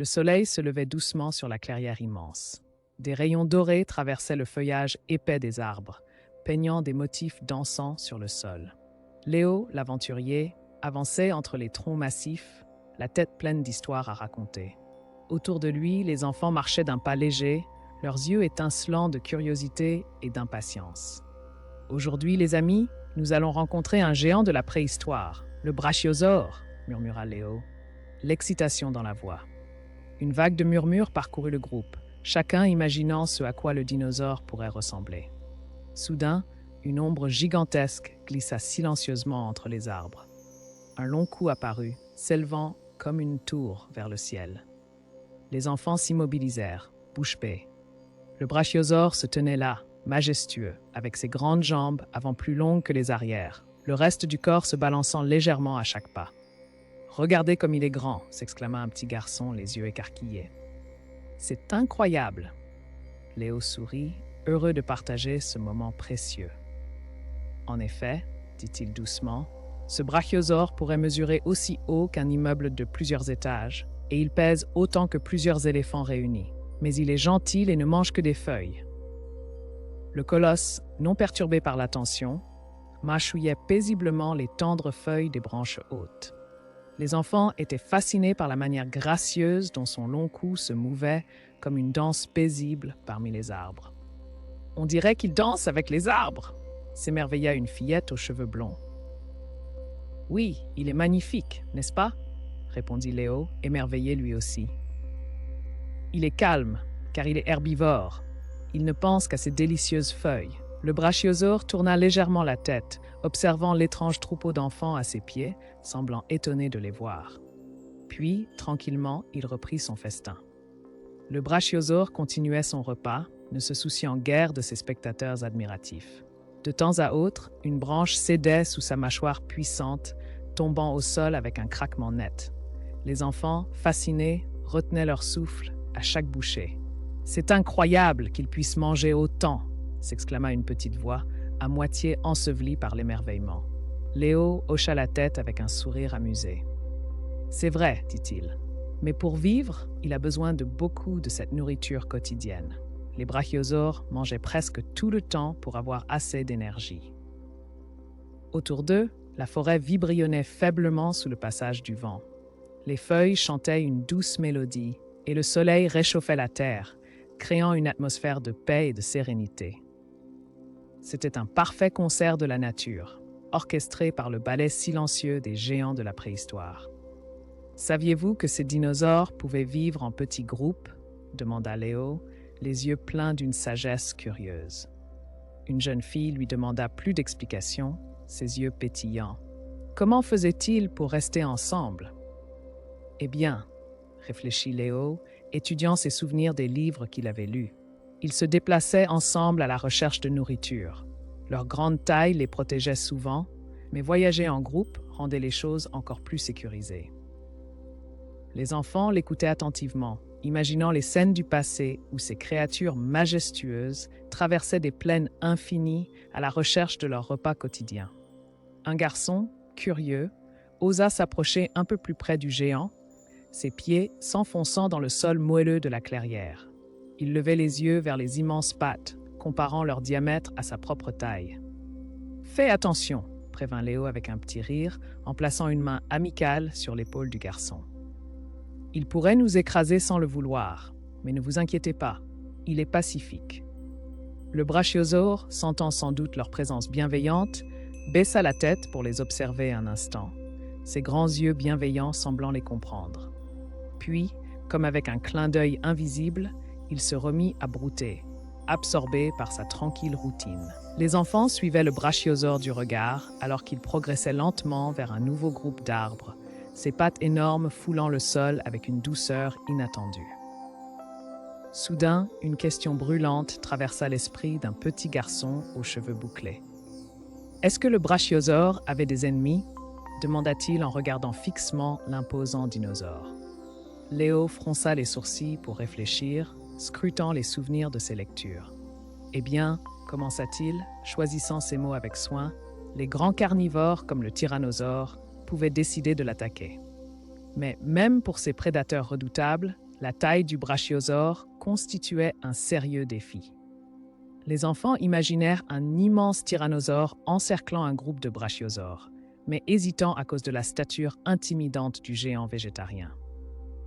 Le soleil se levait doucement sur la clairière immense. Des rayons dorés traversaient le feuillage épais des arbres, peignant des motifs dansants sur le sol. Léo, l'aventurier, avançait entre les troncs massifs, la tête pleine d'histoires à raconter. Autour de lui, les enfants marchaient d'un pas léger, leurs yeux étincelants de curiosité et d'impatience. Aujourd'hui, les amis, nous allons rencontrer un géant de la préhistoire, le brachiosaure, murmura Léo, l'excitation dans la voix. Une vague de murmures parcourut le groupe, chacun imaginant ce à quoi le dinosaure pourrait ressembler. Soudain, une ombre gigantesque glissa silencieusement entre les arbres. Un long cou apparut, s'élevant comme une tour vers le ciel. Les enfants s'immobilisèrent, bouche bée. Le brachiosaure se tenait là, majestueux, avec ses grandes jambes avant plus longues que les arrières, le reste du corps se balançant légèrement à chaque pas. « Regardez comme il est grand !» s'exclama un petit garçon, les yeux écarquillés. « C'est incroyable !» Léo sourit, heureux de partager ce moment précieux. « En effet, dit-il doucement, ce brachiosaure pourrait mesurer aussi haut qu'un immeuble de plusieurs étages, et il pèse autant que plusieurs éléphants réunis. Mais il est gentil et ne mange que des feuilles. » Le colosse, non perturbé par l'attention, mâchouillait paisiblement les tendres feuilles des branches hautes. Les enfants étaient fascinés par la manière gracieuse dont son long cou se mouvait comme une danse paisible parmi les arbres. « On dirait qu'il danse avec les arbres !» s'émerveilla une fillette aux cheveux blonds. « Oui, il est magnifique, n'est-ce pas ?» répondit Léo, émerveillé lui aussi. « Il est calme, car il est herbivore. Il ne pense qu'à ses délicieuses feuilles. » Le brachiosaure tourna légèrement la tête, observant l'étrange troupeau d'enfants à ses pieds, semblant étonné de les voir. Puis, tranquillement, il reprit son festin. Le brachiosaure continuait son repas, ne se souciant guère de ses spectateurs admiratifs. De temps à autre, une branche cédait sous sa mâchoire puissante, tombant au sol avec un craquement net. Les enfants, fascinés, retenaient leur souffle à chaque bouchée. « C'est incroyable qu'il puisse manger autant !» s'exclama une petite voix, à moitié ensevelie par l'émerveillement. Léo hocha la tête avec un sourire amusé. « C'est vrai, dit-il, mais pour vivre, il a besoin de beaucoup de cette nourriture quotidienne. Les brachiosaures mangeaient presque tout le temps pour avoir assez d'énergie. » Autour d'eux, la forêt vibrionnait faiblement sous le passage du vent. Les feuilles chantaient une douce mélodie et le soleil réchauffait la terre, créant une atmosphère de paix et de sérénité. C'était un parfait concert de la nature, orchestré par le ballet silencieux des géants de la préhistoire. « Saviez-vous que ces dinosaures pouvaient vivre en petits groupes ?» demanda Léo, les yeux pleins d'une sagesse curieuse. Une jeune fille lui demanda plus d'explications, ses yeux pétillants. Comment faisaient-ils pour rester ensemble ? Eh bien, réfléchit Léo, étudiant ses souvenirs des livres qu'il avait lus. Ils se déplaçaient ensemble à la recherche de nourriture. Leur grande taille les protégeait souvent, mais voyager en groupe rendait les choses encore plus sécurisées. Les enfants l'écoutaient attentivement, imaginant les scènes du passé où ces créatures majestueuses traversaient des plaines infinies à la recherche de leur repas quotidien. Un garçon, curieux, osa s'approcher un peu plus près du géant, ses pieds s'enfonçant dans le sol moelleux de la clairière. Il levait les yeux vers les immenses pattes, comparant leur diamètre à sa propre taille. « Fais attention !» prévint Léo avec un petit rire, en plaçant une main amicale sur l'épaule du garçon. « Il pourrait nous écraser sans le vouloir, mais ne vous inquiétez pas, il est pacifique. » Le brachiosaure, sentant sans doute leur présence bienveillante, baissa la tête pour les observer un instant, ses grands yeux bienveillants semblant les comprendre. Puis, comme avec un clin d'œil invisible, il se remit à brouter, absorbé par sa tranquille routine. Les enfants suivaient le brachiosaure du regard alors qu'il progressait lentement vers un nouveau groupe d'arbres, ses pattes énormes foulant le sol avec une douceur inattendue. Soudain, une question brûlante traversa l'esprit d'un petit garçon aux cheveux bouclés. « Est-ce que le brachiosaure avait des ennemis ?» demanda-t-il en regardant fixement l'imposant dinosaure. Léo fronça les sourcils pour réfléchir, scrutant les souvenirs de ses lectures. « Eh bien, commença-t-il, choisissant ses mots avec soin, les grands carnivores comme le tyrannosaure pouvaient décider de l'attaquer. Mais même pour ces prédateurs redoutables, La taille du brachiosaure constituait un sérieux défi. Les enfants imaginèrent un immense tyrannosaure encerclant un groupe de brachiosaures, mais hésitant à cause de la stature intimidante du géant végétarien.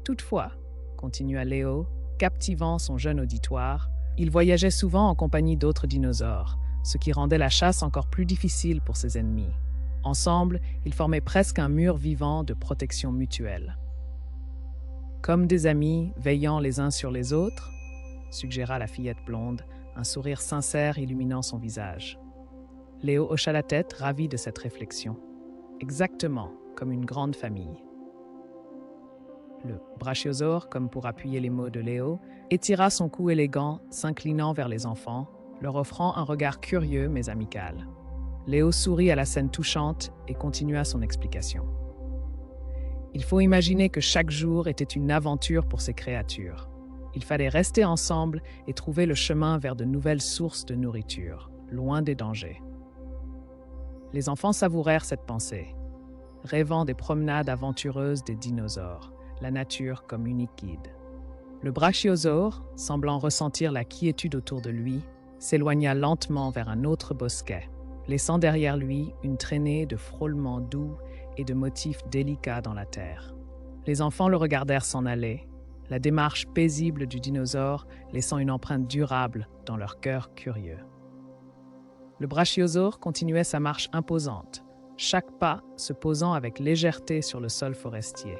Toutefois, continua Léo, captivant son jeune auditoire, il voyageait souvent en compagnie d'autres dinosaures, ce qui rendait la chasse encore plus difficile pour ses ennemis. Ensemble, ils formaient presque un mur vivant de protection mutuelle. Comme des amis veillant les uns sur les autres, suggéra la fillette blonde, un sourire sincère illuminant son visage. Léo hocha la tête, ravi de cette réflexion. Exactement comme une grande famille. Le brachiosaure, comme pour appuyer les mots de Léo, étira son cou élégant, s'inclinant vers les enfants, leur offrant un regard curieux mais amical. Léo sourit à la scène touchante et continua son explication. Il faut imaginer que chaque jour était une aventure pour ces créatures. Il fallait rester ensemble et trouver le chemin vers de nouvelles sources de nourriture, loin des dangers. Les enfants savourèrent cette pensée, rêvant des promenades aventureuses des dinosaures, la nature comme unique guide. Le brachiosaure, semblant ressentir la quiétude autour de lui, s'éloigna lentement vers un autre bosquet, laissant derrière lui une traînée de frôlements doux et de motifs délicats dans la terre. Les enfants le regardèrent s'en aller, la démarche paisible du dinosaure laissant une empreinte durable dans leur cœur curieux. Le brachiosaure continuait sa marche imposante, chaque pas se posant avec légèreté sur le sol forestier.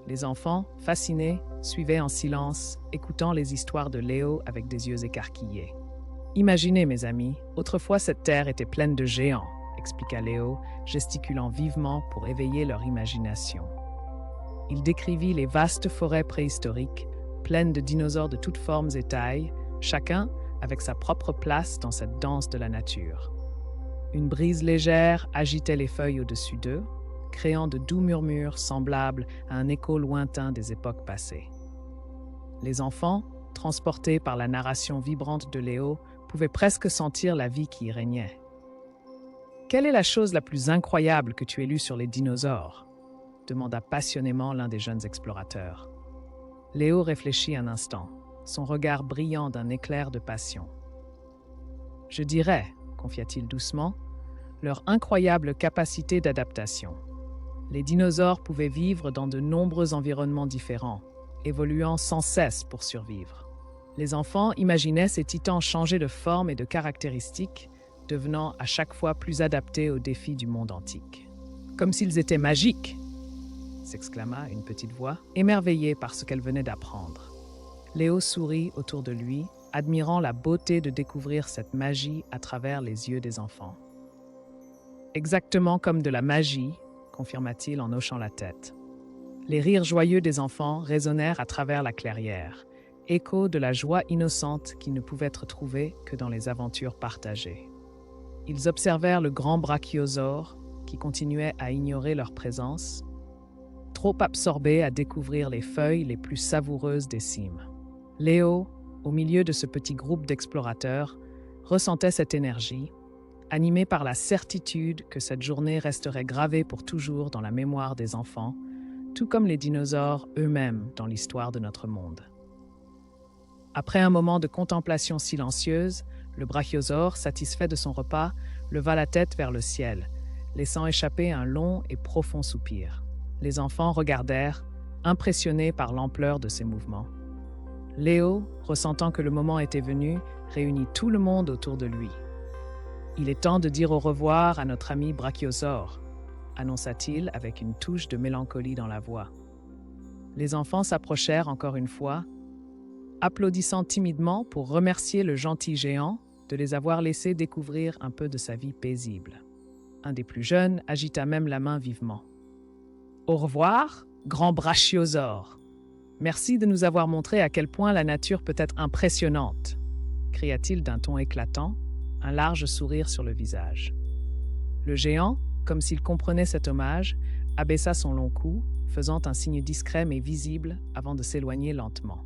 Les enfants, fascinés, suivaient en silence, écoutant les histoires de Léo avec des yeux écarquillés. « Imaginez, mes amis, autrefois cette terre était pleine de géants, » expliqua Léo, gesticulant vivement pour éveiller leur imagination. Il décrivit les vastes forêts préhistoriques, pleines de dinosaures de toutes formes et tailles, chacun avec sa propre place dans cette danse de la nature. Une brise légère agitait les feuilles au-dessus d'eux, créant de doux murmures semblables à un écho lointain des époques passées. Les enfants, transportés par la narration vibrante de Léo, pouvaient presque sentir la vie qui y régnait. « Quelle est la chose la plus incroyable que tu aies lue sur les dinosaures ?» demanda passionnément l'un des jeunes explorateurs. Léo réfléchit un instant, son regard brillant d'un éclair de passion. « Je dirais, confia-t-il doucement, leur incroyable capacité d'adaptation. Les dinosaures pouvaient vivre dans de nombreux environnements différents, évoluant sans cesse pour survivre. Les enfants imaginaient ces titans changer de forme et de caractéristiques, devenant à chaque fois plus adaptés aux défis du monde antique. « Comme s'ils étaient magiques !» s'exclama une petite voix, émerveillée par ce qu'elle venait d'apprendre. Léo sourit autour de lui, admirant la beauté de découvrir cette magie à travers les yeux des enfants. « Exactement comme de la magie !» confirma-t-il en hochant la tête. Les rires joyeux des enfants résonnèrent à travers la clairière, écho de la joie innocente qui ne pouvait être trouvée que dans les aventures partagées. Ils observèrent le grand brachiosaure qui continuait à ignorer leur présence, trop absorbé à découvrir les feuilles les plus savoureuses des cimes. Léo, au milieu de ce petit groupe d'explorateurs, ressentait cette énergie, animé par la certitude que cette journée resterait gravée pour toujours dans la mémoire des enfants, tout comme les dinosaures eux-mêmes dans l'histoire de notre monde. Après un moment de contemplation silencieuse, le brachiosaure, satisfait de son repas, leva la tête vers le ciel, laissant échapper un long et profond soupir. Les enfants regardèrent, impressionnés par l'ampleur de ses mouvements. Léo, ressentant que le moment était venu, réunit tout le monde autour de lui. « Il est temps de dire au revoir à notre ami brachiosaure », annonça-t-il avec une touche de mélancolie dans la voix. Les enfants s'approchèrent encore une fois, applaudissant timidement pour remercier le gentil géant de les avoir laissés découvrir un peu de sa vie paisible. Un des plus jeunes agita même la main vivement. « Au revoir, grand brachiosaure. Merci de nous avoir montré à quel point la nature peut être impressionnante, » cria-t-il d'un ton éclatant, un large sourire sur le visage. Le géant, comme s'il comprenait cet hommage, abaissa son long cou, faisant un signe discret mais visible avant de s'éloigner lentement.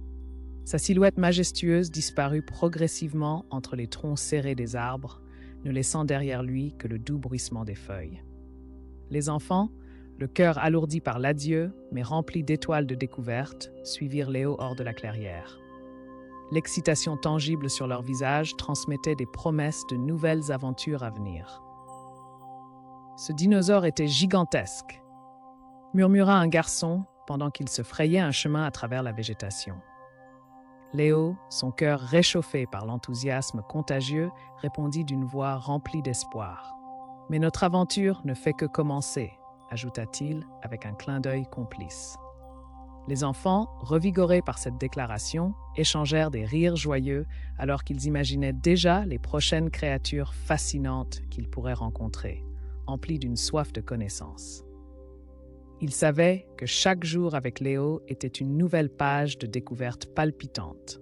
Sa silhouette majestueuse disparut progressivement entre les troncs serrés des arbres, ne laissant derrière lui que le doux bruissement des feuilles. Les enfants, Le cœur alourdi par l'adieu, mais rempli d'étoiles de découverte, suivirent Léo hors de la clairière. L'excitation tangible sur leurs visages transmettait des promesses de nouvelles aventures à venir. Ce dinosaure était gigantesque, murmura un garçon pendant qu'il se frayait un chemin à travers la végétation. Léo, son cœur réchauffé par l'enthousiasme contagieux, répondit d'une voix remplie d'espoir. « Mais notre aventure ne fait que commencer », ajouta-t-il avec un clin d'œil complice. Les enfants, revigorés par cette déclaration, échangèrent des rires joyeux alors qu'ils imaginaient déjà les prochaines créatures fascinantes qu'ils pourraient rencontrer, emplis d'une soif de connaissance. Ils savaient que chaque jour avec Léo était une nouvelle page de découvertes palpitantes.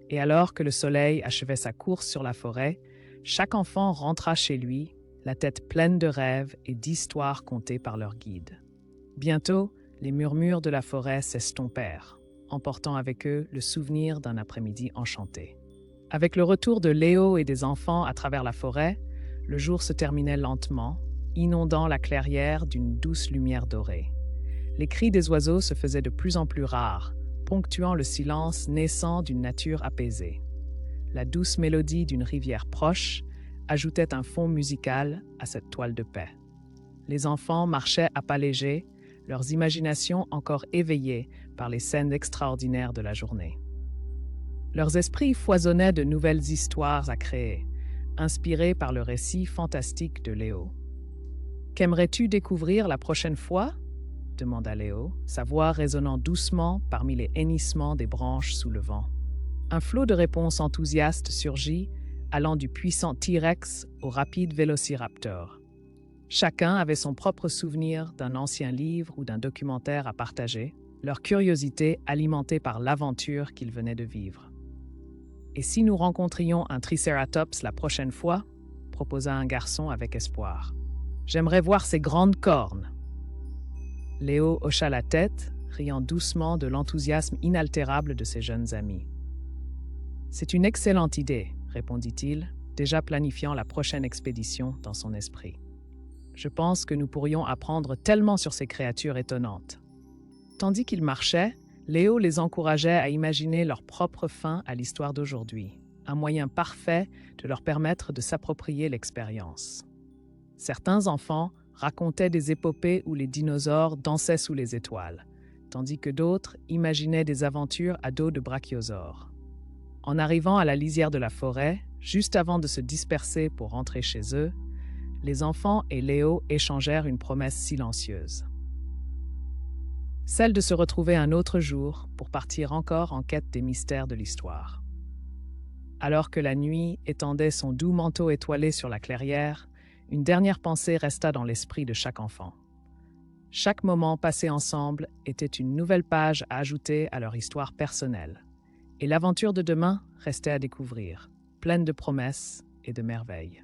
Et alors que le soleil achevait sa course sur la forêt, chaque enfant rentra chez lui, la tête pleine de rêves et d'histoires contées par leur guide. Bientôt, les murmures de la forêt s'estompèrent, emportant avec eux le souvenir d'un après-midi enchanté. Avec le retour de Léo et des enfants à travers la forêt, le jour se terminait lentement, inondant la clairière d'une douce lumière dorée. Les cris des oiseaux se faisaient de plus en plus rares, ponctuant le silence naissant d'une nature apaisée. La douce mélodie d'une rivière proche ajoutait un fond musical à cette toile de paix. Les enfants marchaient à pas légers, leurs imaginations encore éveillées par les scènes extraordinaires de la journée. Leurs esprits foisonnaient de nouvelles histoires à créer, inspirés par le récit fantastique de Léo. « Qu'aimerais-tu découvrir la prochaine fois ?» demanda Léo, sa voix résonnant doucement parmi les hennissements des branches sous le vent. Un flot de réponses enthousiastes surgit, allant du puissant T-Rex au rapide Vélociraptor. Chacun avait son propre souvenir d'un ancien livre ou d'un documentaire à partager, leur curiosité alimentée par l'aventure qu'ils venaient de vivre. « Et si nous rencontrions un Triceratops la prochaine fois ?» proposa un garçon avec espoir. « J'aimerais voir ses grandes cornes. » Léo hocha la tête, riant doucement de l'enthousiasme inaltérable de ses jeunes amis. « C'est une excellente idée, » répondit-il, déjà planifiant la prochaine expédition dans son esprit. « Je pense que nous pourrions apprendre tellement sur ces créatures étonnantes. » Tandis qu'ils marchaient, Léo les encourageait à imaginer leur propre fin à l'histoire d'aujourd'hui, un moyen parfait de leur permettre de s'approprier l'expérience. Certains enfants racontaient des épopées où les dinosaures dansaient sous les étoiles, tandis que d'autres imaginaient des aventures à dos de brachiosaures. En arrivant à la lisière de la forêt, juste avant de se disperser pour rentrer chez eux, les enfants et Léo échangèrent une promesse silencieuse. Celle de se retrouver un autre jour pour partir encore en quête des mystères de l'histoire. Alors que la nuit étendait son doux manteau étoilé sur la clairière, une dernière pensée resta dans l'esprit de chaque enfant. Chaque moment passé ensemble était une nouvelle page à ajouter à leur histoire personnelle. Et l'aventure de demain restait à découvrir, pleine de promesses et de merveilles.